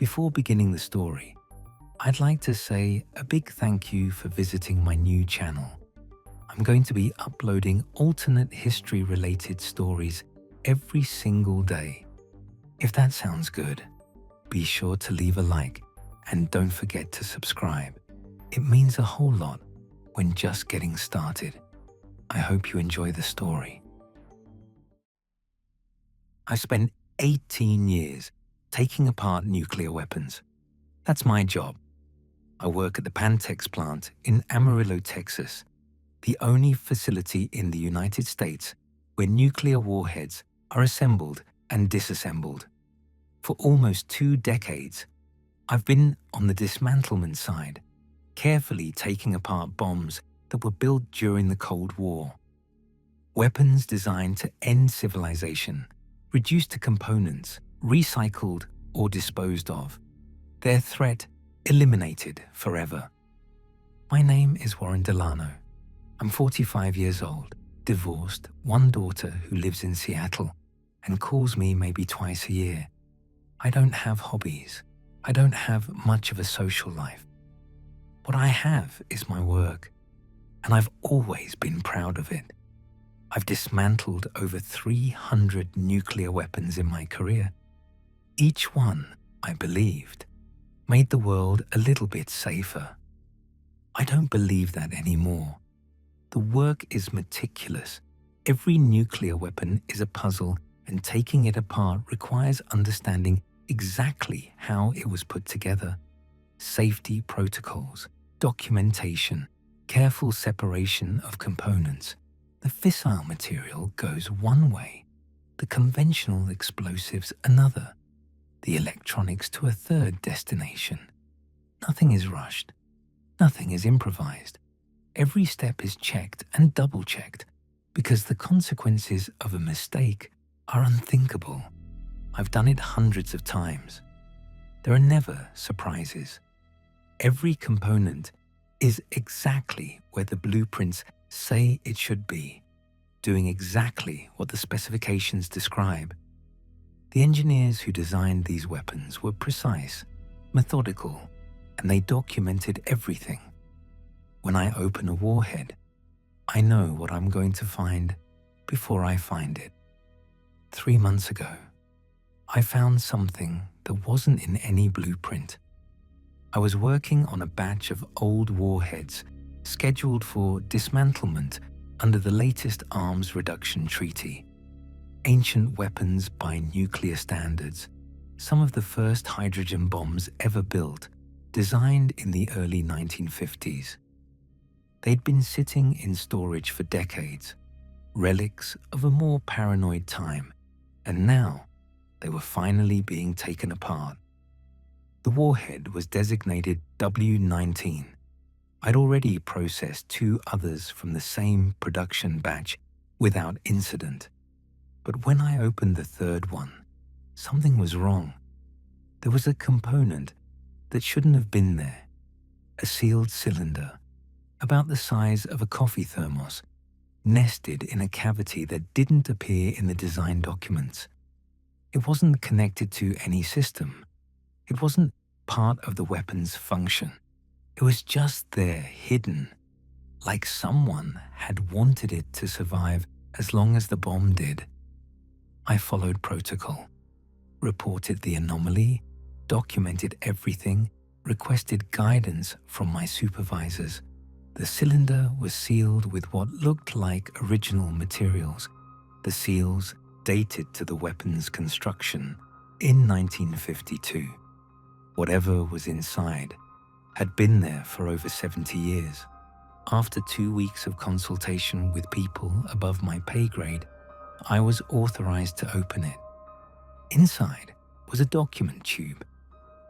Before beginning the story, I'd like to say a big thank you for visiting my new channel. I'm going to be uploading alternate history-related stories every single day. If that sounds good, be sure to leave a like and don't forget to subscribe. It means a whole lot when just getting started. I hope you enjoy the story. I spent 18 years taking apart nuclear weapons. That's my job. I work at the Pantex plant in Amarillo, Texas, the only facility in the United States where nuclear warheads are assembled and disassembled. For almost 2 decades, I've been on the dismantlement side, carefully taking apart bombs that were built during the Cold War. Weapons designed to end civilization, reduced to components, recycled or disposed of, their threat eliminated forever. My name is Warren Delano. I'm 45 years old, divorced, one daughter who lives in Seattle and calls me maybe twice a year. I don't have hobbies. I don't have much of a social life. What I have is my work, and I've always been proud of it. I've dismantled over 300 nuclear weapons in my career. Each one, I believed, made the world a little bit safer. I don't believe that anymore. The work is meticulous. Every nuclear weapon is a puzzle, and taking it apart requires understanding exactly how it was put together. Safety protocols, documentation, careful separation of components. The fissile material goes one way, the conventional explosives another, the electronics to a third destination. Nothing is rushed. Nothing is improvised. Every step is checked and double-checked because the consequences of a mistake are unthinkable. I've done it hundreds of times. There are never surprises. Every component is exactly where the blueprints say it should be, doing exactly what the specifications describe. The engineers who designed these weapons were precise, methodical, and they documented everything. When I open a warhead, I know what I'm going to find before I find it. 3 months ago, I found something that wasn't in any blueprint. I was working on a batch of old warheads scheduled for dismantlement under the latest arms reduction treaty. Ancient weapons by nuclear standards, some of the first hydrogen bombs ever built, designed in the early 1950s. They'd been sitting in storage for decades, relics of a more paranoid time, and now they were finally being taken apart. The warhead was designated W-19. I'd already processed 2 others from the same production batch without incident. But when I opened the 3rd one, something was wrong. There was a component that shouldn't have been there. A sealed cylinder, about the size of a coffee thermos, nested in a cavity that didn't appear in the design documents. It wasn't connected to any system. It wasn't part of the weapon's function. It was just there, hidden, like someone had wanted it to survive as long as the bomb did. I followed protocol, reported the anomaly, documented everything, requested guidance from my supervisors. The cylinder was sealed with what looked like original materials. The seals dated to the weapon's construction in 1952. Whatever was inside had been there for over 70 years. After 2 weeks of consultation with people above my pay grade, I was authorized to open it. Inside was a document tube,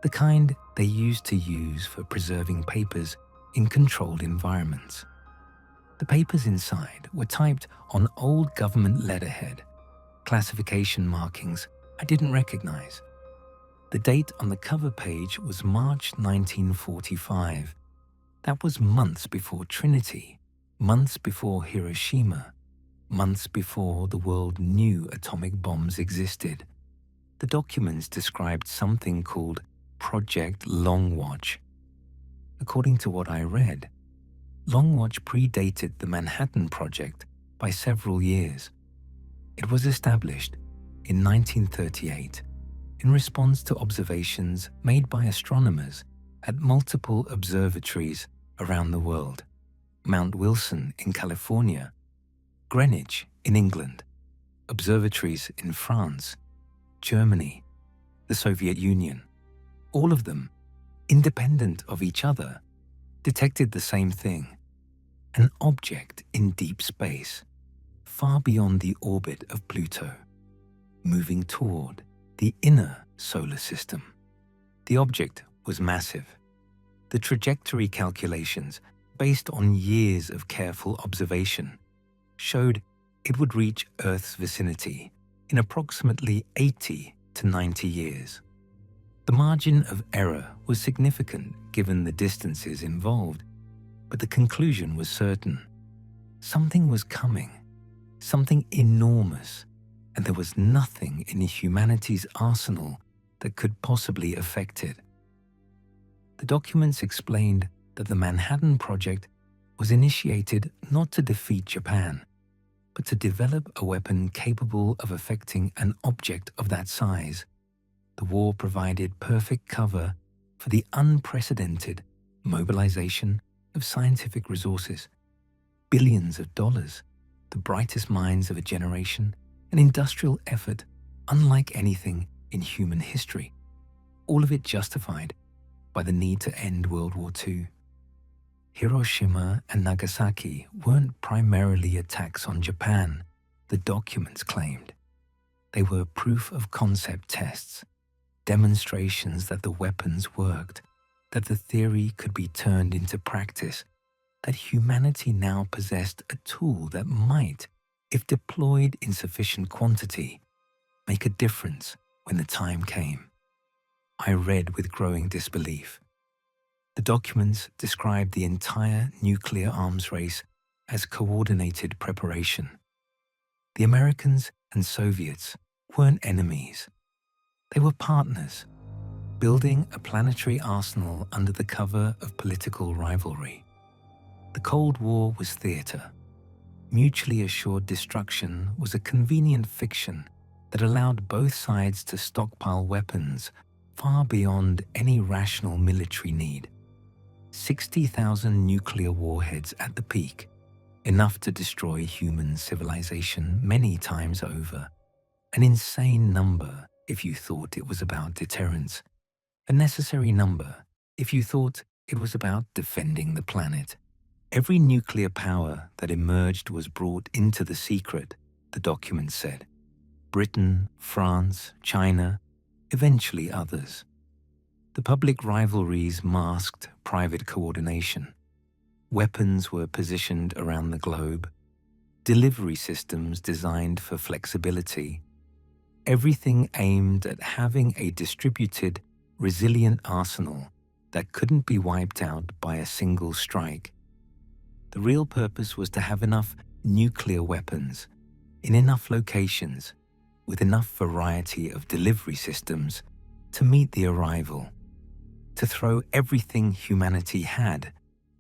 the kind they used to use for preserving papers in controlled environments. The papers inside were typed on old government letterhead, classification markings I didn't recognize. The date on the cover page was March 1945. That was months before Trinity, months before Hiroshima, months before the world knew atomic bombs existed. The documents described something called Project Longwatch. According to what I read, Longwatch predated the Manhattan Project by several years. It was established in 1938 in response to observations made by astronomers at multiple observatories around the world: Mount Wilson in California, Greenwich in England, observatories in France, Germany, the Soviet Union. All of them, independent of each other, detected the same thing: an object in deep space, far beyond the orbit of Pluto, moving toward the inner solar system. The object was massive. The trajectory calculations, based on years of careful observation, showed it would reach Earth's vicinity in approximately 80 to 90 years. The margin of error was significant given the distances involved, but the conclusion was certain. Something was coming, something enormous, and there was nothing in humanity's arsenal that could possibly affect it. The documents explained that the Manhattan Project was initiated not to defeat Japan, but to develop a weapon capable of affecting an object of that size. The war provided perfect cover for the unprecedented mobilization of scientific resources. Billions of dollars, the brightest minds of a generation, an industrial effort unlike anything in human history, all of it justified by the need to end World War II. Hiroshima and Nagasaki weren't primarily attacks on Japan, the documents claimed. They were proof of concept tests, demonstrations that the weapons worked, that the theory could be turned into practice, that humanity now possessed a tool that might, if deployed in sufficient quantity, make a difference when the time came. I read with growing disbelief. The documents described the entire nuclear arms race as coordinated preparation. The Americans and Soviets weren't enemies. They were partners, building a planetary arsenal under the cover of political rivalry. The Cold War was theater. Mutually assured destruction was a convenient fiction that allowed both sides to stockpile weapons far beyond any rational military need. 60,000 nuclear warheads at the peak, enough to destroy human civilization many times over. An insane number if you thought it was about deterrence. A necessary number if you thought it was about defending the planet. Every nuclear power that emerged was brought into the secret, the document said. Britain, France, China, eventually others. The public rivalries masked private coordination. Weapons were positioned around the globe. Delivery systems designed for flexibility. Everything aimed at having a distributed, resilient arsenal that couldn't be wiped out by a single strike. The real purpose was to have enough nuclear weapons in enough locations with enough variety of delivery systems to meet the arrival, to throw everything humanity had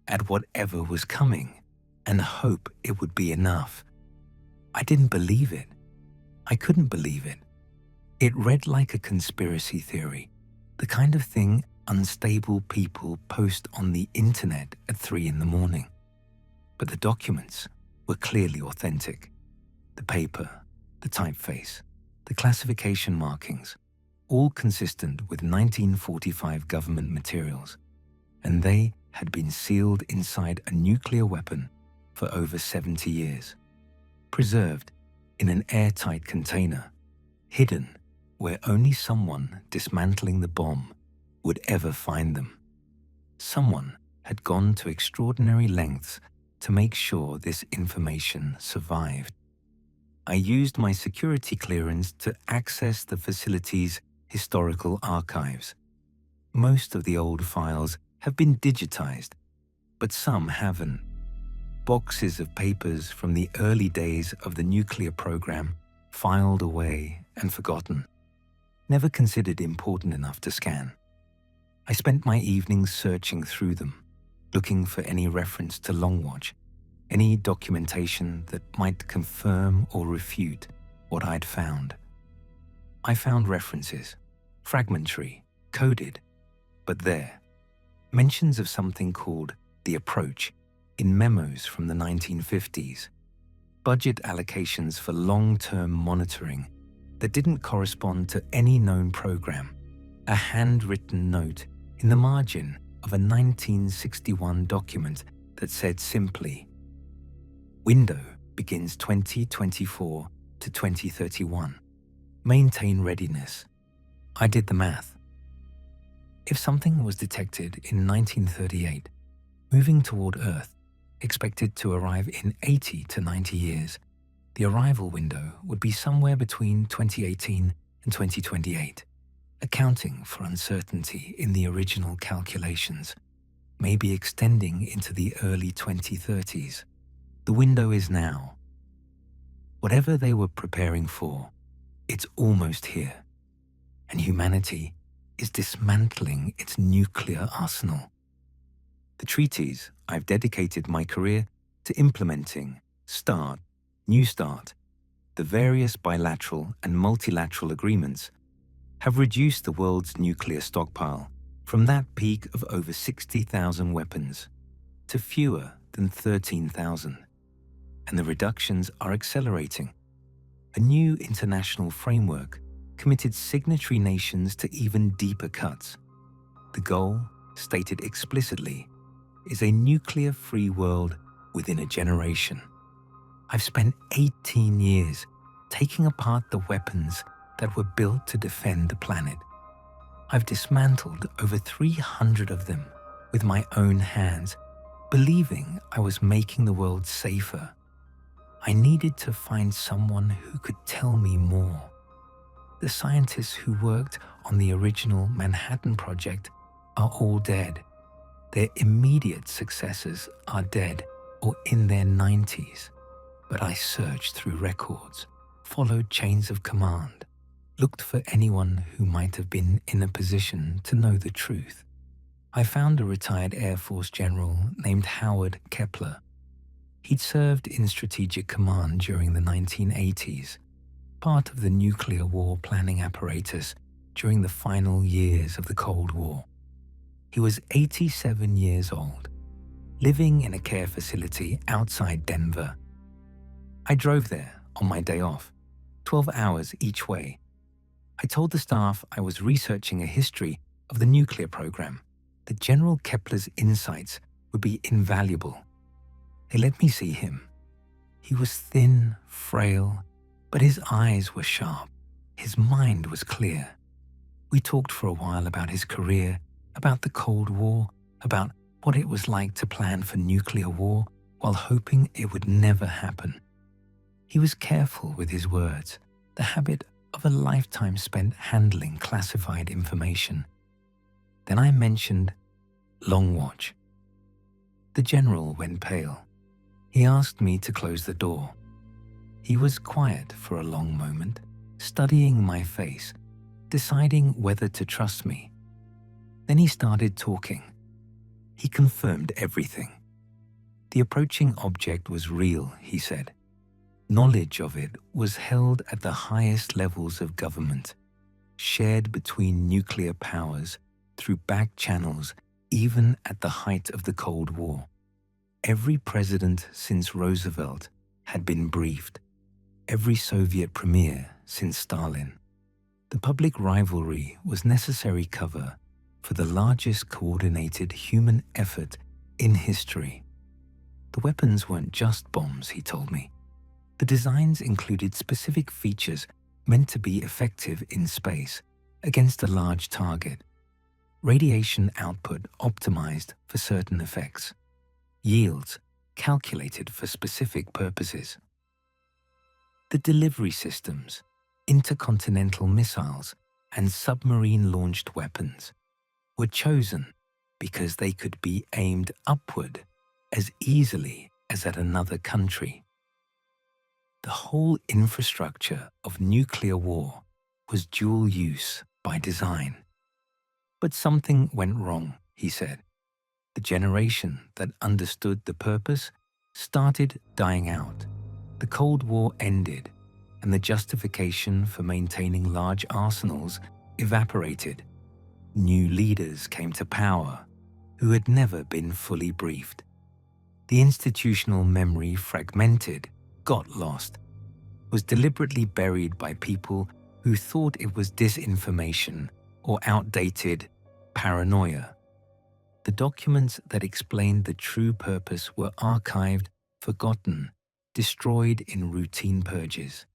at whatever was coming and hope it would be enough. I didn't believe it. I couldn't believe it. It read like a conspiracy theory, the kind of thing unstable people post on the internet at 3 a.m. But the documents were clearly authentic. The paper, the typeface, the classification markings, all consistent with 1945 government materials, and they had been sealed inside a nuclear weapon for over 70 years, preserved in an airtight container, hidden where only someone dismantling the bomb would ever find them. Someone had gone to extraordinary lengths to make sure this information survived. I used my security clearance to access the facility's historical archives. Most of the old files have been digitized, but some haven't. Boxes of papers from the early days of the nuclear program, filed away and forgotten, never considered important enough to scan. I spent my evenings searching through them, looking for any reference to Long Watch, any documentation that might confirm or refute what I'd found. I found references, fragmentary, coded, but there, mentions of something called the approach in memos from the 1950s, budget allocations for long-term monitoring that didn't correspond to any known program, a handwritten note in the margin of a 1961 document that said simply, "Window begins 2024 to 2031. Maintain readiness." I did the math. If something was detected in 1938, moving toward Earth, expected to arrive in 80 to 90 years, the arrival window would be somewhere between 2018 and 2028, accounting for uncertainty in the original calculations, maybe extending into the early 2030s. The window is now. Whatever they were preparing for, it's almost here, and humanity is dismantling its nuclear arsenal. The treaties I've dedicated my career to implementing, New START, the various bilateral and multilateral agreements have reduced the world's nuclear stockpile from that peak of over 60,000 weapons to fewer than 13,000. And the reductions are accelerating. A new international framework committed signatory nations to even deeper cuts. The goal, stated explicitly, is a nuclear-free world within a generation. I've spent 18 years taking apart the weapons that were built to defend the planet. I've dismantled over 300 of them with my own hands, believing I was making the world safer. I needed to find someone who could tell me more. The scientists who worked on the original Manhattan Project are all dead. Their immediate successors are dead or in their 90s. But I searched through records, followed chains of command, looked for anyone who might have been in a position to know the truth. I found a retired Air Force general named Howard Kepler. He'd served in Strategic Command during the 1980s, part of the nuclear war planning apparatus during the final years of the Cold War. He was 87 years old, living in a care facility outside Denver. I drove there on my day off, 12 hours each way. I told the staff I was researching a history of the nuclear program, that General Kepler's insights would be invaluable. They let me see him. He was thin, frail, but his eyes were sharp. His mind was clear. We talked for a while about his career, about the Cold War, about what it was like to plan for nuclear war while hoping it would never happen. He was careful with his words, the habit of a lifetime spent handling classified information. Then I mentioned Long Watch. The general went pale. He asked me to close the door. He was quiet for a long moment, studying my face, deciding whether to trust me. Then he started talking. He confirmed everything. The approaching object was real, he said. Knowledge of it was held at the highest levels of government, shared between nuclear powers through back channels even at the height of the Cold War. Every president since Roosevelt had been briefed, every Soviet premier since Stalin. The public rivalry was necessary cover for the largest coordinated human effort in history. The weapons weren't just bombs, he told me. The designs included specific features meant to be effective in space against a large target. Radiation output optimized for certain effects. Yields calculated for specific purposes. The delivery systems, intercontinental missiles, and submarine-launched weapons were chosen because they could be aimed upward as easily as at another country. The whole infrastructure of nuclear war was dual use by design. But something went wrong, he said. The generation that understood the purpose started dying out. The Cold War ended, and the justification for maintaining large arsenals evaporated. New leaders came to power who had never been fully briefed. The institutional memory fragmented, got lost, was deliberately buried by people who thought it was disinformation or outdated paranoia. The documents that explained the true purpose were archived, forgotten, destroyed in routine purges.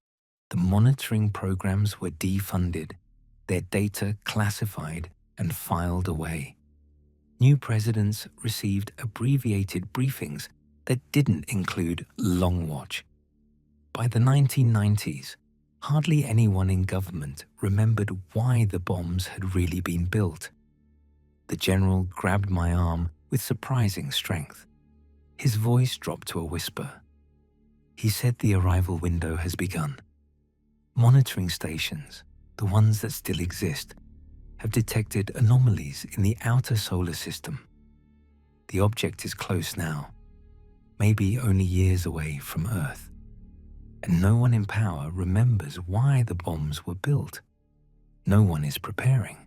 The monitoring programs were defunded, their data classified and filed away. New presidents received abbreviated briefings that didn't include Long Watch. By the 1990s, hardly anyone in government remembered why the bombs had really been built. The general grabbed my arm with surprising strength. His voice dropped to a whisper. He said the arrival window has begun. Monitoring stations, the ones that still exist, have detected anomalies in the outer solar system. The object is close now, maybe only years away from Earth. And no one in power remembers why the bombs were built. No one is preparing.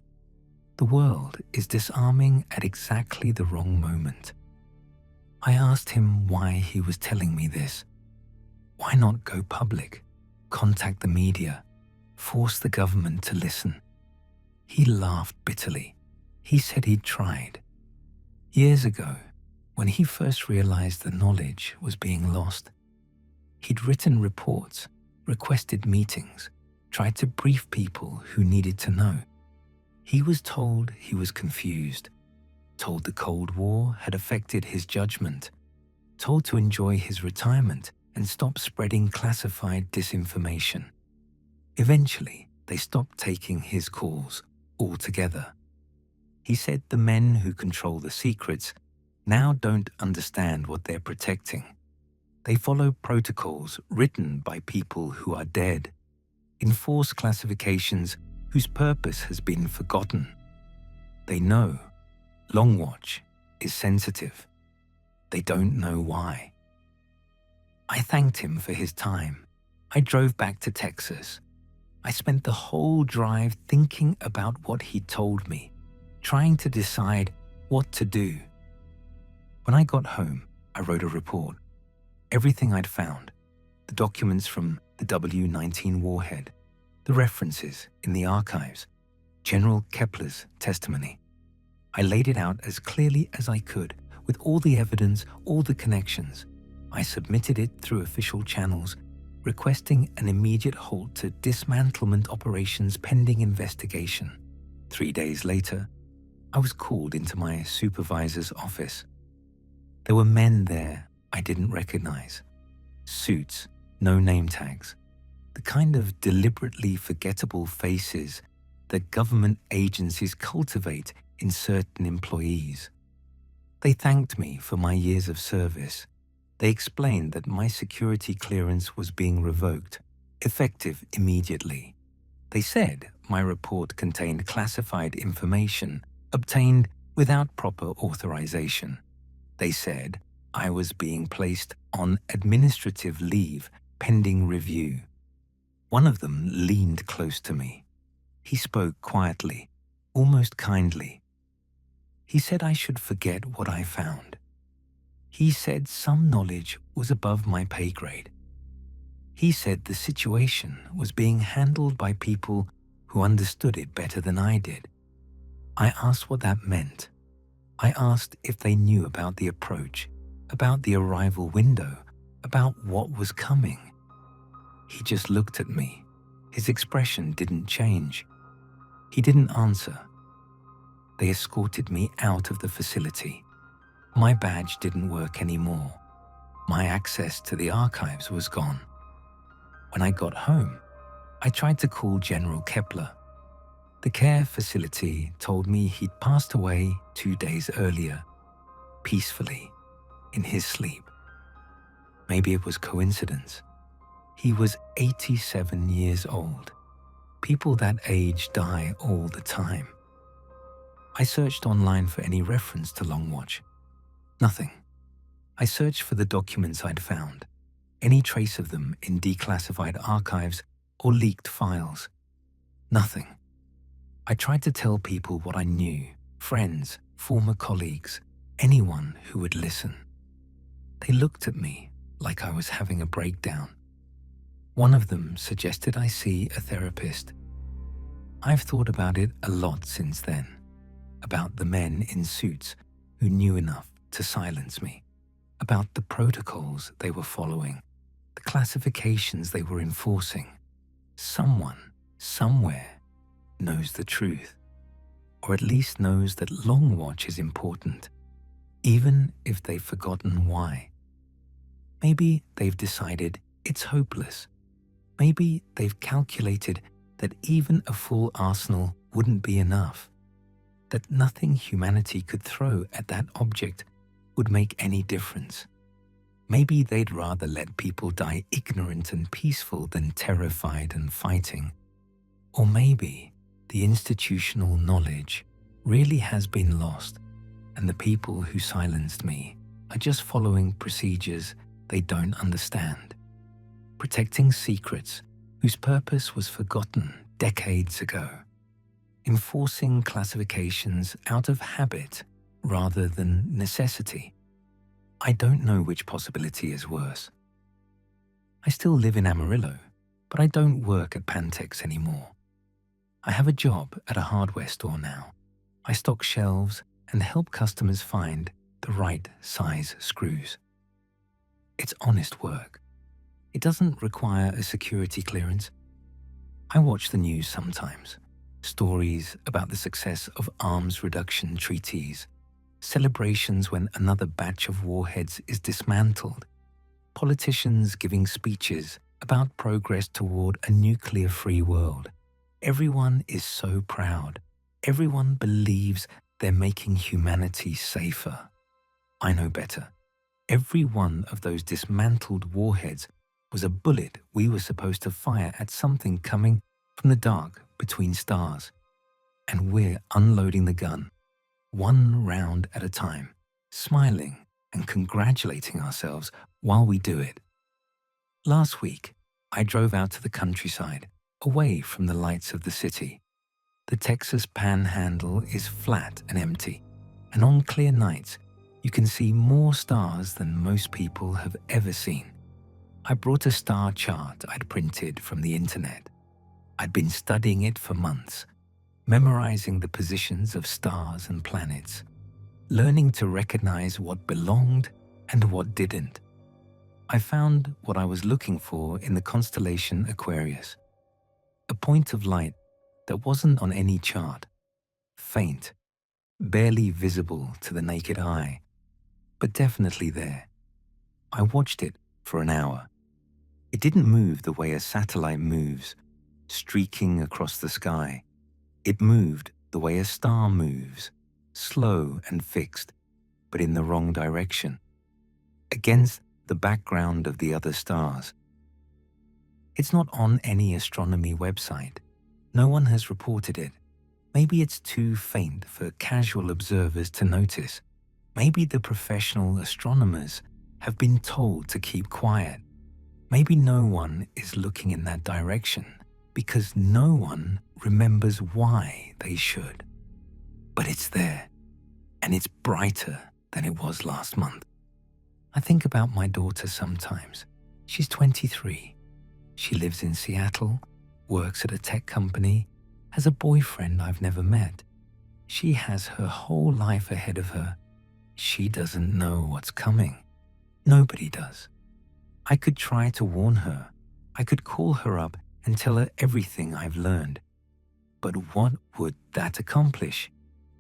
The world is disarming at exactly the wrong moment. I asked him why he was telling me this. Why not go public, contact the media, force the government to listen? He laughed bitterly. He said he'd tried. Years ago, when he first realized the knowledge was being lost, he'd written reports, requested meetings, tried to brief people who needed to know. He was told he was confused, told the Cold War had affected his judgment, told to enjoy his retirement and stop spreading classified disinformation. Eventually, they stopped taking his calls altogether. He said the men who control the secrets now don't understand what they're protecting. They follow protocols written by people who are dead, enforce classifications whose purpose has been forgotten. They know Long Watch is sensitive. They don't know why. I thanked him for his time. I drove back to Texas. I spent the whole drive thinking about what he told me, trying to decide what to do. When I got home, I wrote a report. Everything I'd found, the documents from the W-19 warhead, the references in the archives, General Kepler's testimony. I laid it out as clearly as I could, with all the evidence, all the connections. I submitted it through official channels, requesting an immediate halt to dismantlement operations pending investigation. 3 days later, I was called into my supervisor's office. There were men there I didn't recognize. Suits, no name tags. The kind of deliberately forgettable faces that government agencies cultivate in certain employees. They thanked me for my years of service. They explained that my security clearance was being revoked, effective immediately. They said my report contained classified information obtained without proper authorization. They said I was being placed on administrative leave pending review. One of them leaned close to me. He spoke quietly, almost kindly. He said I should forget what I found. He said some knowledge was above my pay grade. He said the situation was being handled by people who understood it better than I did. I asked what that meant. I asked if they knew about the approach, about the arrival window, about what was coming. He just looked at me. His expression didn't change. He didn't answer. They escorted me out of the facility. My badge didn't work anymore. My access to the archives was gone. When I got home, I tried to call General Kepler. The care facility told me he'd passed away 2 days earlier, peacefully, in his sleep. Maybe it was coincidence. He was 87 years old. People that age die all the time. I searched online for any reference to Long Watch. Nothing. I searched for the documents I'd found, any trace of them in declassified archives or leaked files. Nothing. I tried to tell people what I knew, friends, former colleagues, anyone who would listen. They looked at me like I was having a breakdown. One of them suggested I see a therapist. I've thought about it a lot since then, about the men in suits who knew enough to silence me, about the protocols they were following, the classifications they were enforcing. Someone, somewhere, knows the truth, or at least knows that Long Watch is important, even if they've forgotten why. Maybe they've decided it's hopeless. Maybe they've calculated that even a full arsenal wouldn't be enough, that nothing humanity could throw at that object would make any difference. Maybe they'd rather let people die ignorant and peaceful than terrified and fighting. Or maybe the institutional knowledge really has been lost, and the people who silenced me are just following procedures they don't understand, protecting secrets whose purpose was forgotten decades ago, enforcing classifications out of habit rather than necessity. I don't know which possibility is worse. I still live in Amarillo, but I don't work at Pantex anymore. I have a job at a hardware store now. I stock shelves and help customers find the right size screws. It's honest work. It doesn't require a security clearance. I watch the news sometimes. Stories about the success of arms reduction treaties, celebrations when another batch of warheads is dismantled, politicians giving speeches about progress toward a nuclear-free world. Everyone is so proud. Everyone believes they're making humanity safer. I know better. Every one of those dismantled warheads was a bullet we were supposed to fire at something coming from the dark between stars. And we're unloading the gun, one round at a time, smiling and congratulating ourselves while we do it. Last week, I drove out to the countryside, away from the lights of the city. The Texas Panhandle is flat and empty, and on clear nights, you can see more stars than most people have ever seen. I brought a star chart I'd printed from the internet. I'd been studying it for months, memorizing the positions of stars and planets, learning to recognize what belonged and what didn't. I found what I was looking for in the constellation Aquarius, a point of light that wasn't on any chart, faint, barely visible to the naked eye, but definitely there. I watched it for an hour. It didn't move the way a satellite moves, streaking across the sky. It moved the way a star moves, slow and fixed, but in the wrong direction, against the background of the other stars. It's not on any astronomy website. No one has reported it. Maybe it's too faint for casual observers to notice. Maybe the professional astronomers have been told to keep quiet. Maybe no one is looking in that direction because no one remembers why they should. But it's there, and it's brighter than it was last month. I think about my daughter sometimes. She's 23. She lives in Seattle, works at a tech company, has a boyfriend I've never met. She has her whole life ahead of her. She doesn't know what's coming. Nobody does. I could try to warn her. I could call her up and tell her everything I've learned. But what would that accomplish?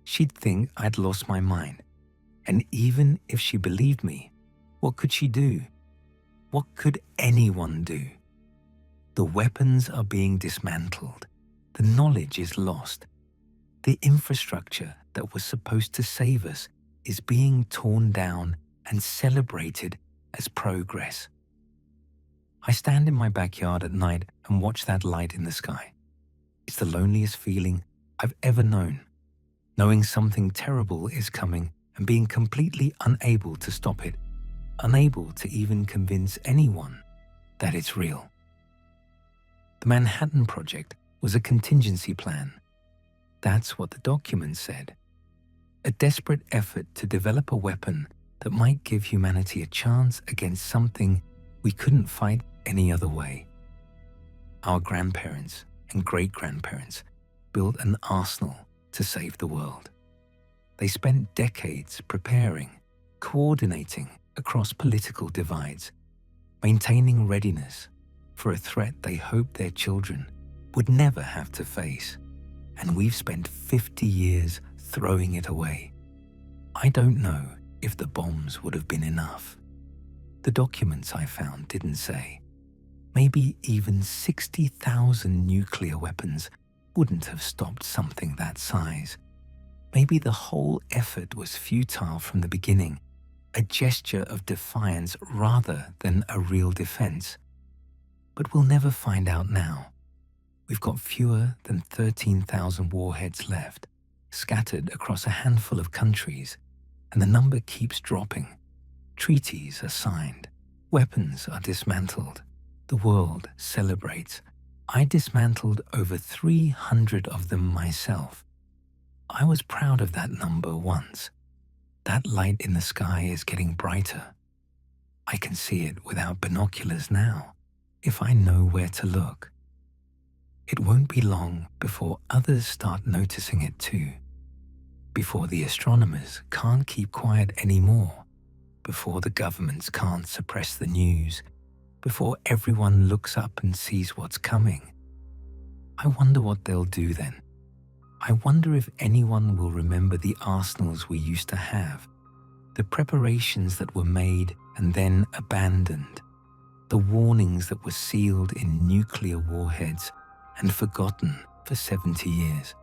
She'd think I'd lost my mind. And even if she believed me, what could she do? What could anyone do? The weapons are being dismantled. The knowledge is lost. The infrastructure that was supposed to save us is being torn down and celebrated as progress. I stand in my backyard at night and watch that light in the sky. It's the loneliest feeling I've ever known. knowing something terrible is coming and being completely unable to stop it, unable to even convince anyone that it's real. The Manhattan Project was a contingency plan. That's what the document said. A desperate effort to develop a weapon that might give humanity a chance against something we couldn't fight any other way. Our grandparents and great-grandparents built an arsenal to save the world. They spent decades preparing, coordinating across political divides, maintaining readiness for a threat they hoped their children would never have to face. And we've spent 50 years throwing it away. I don't know if the bombs would have been enough. The documents I found didn't say. Maybe even 60,000 nuclear weapons wouldn't have stopped something that size. Maybe the whole effort was futile from the beginning, a gesture of defiance rather than a real defense. But we'll never find out now. We've got fewer than 13,000 warheads left, scattered across a handful of countries, and the number keeps dropping. Treaties are signed, weapons are dismantled. The world celebrates. I dismantled over 300 of them myself. I was proud of that number once. That light in the sky is getting brighter. I can see it without binoculars now, if I know where to look. It won't be long before others start noticing it too. Before the astronomers can't keep quiet anymore. Before the governments can't suppress the news. Before everyone looks up and sees what's coming. I wonder what they'll do then. I wonder if anyone will remember the arsenals we used to have, the preparations that were made and then abandoned, the warnings that were sealed in nuclear warheads and forgotten for 70 years.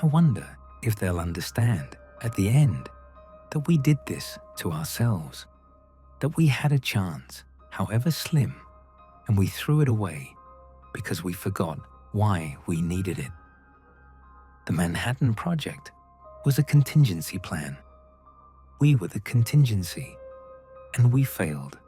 I wonder if they'll understand at the end that we did this to ourselves, that we had a chance, however slim, and we threw it away because we forgot why we needed it. The Manhattan Project was a contingency plan. We were the contingency, and we failed.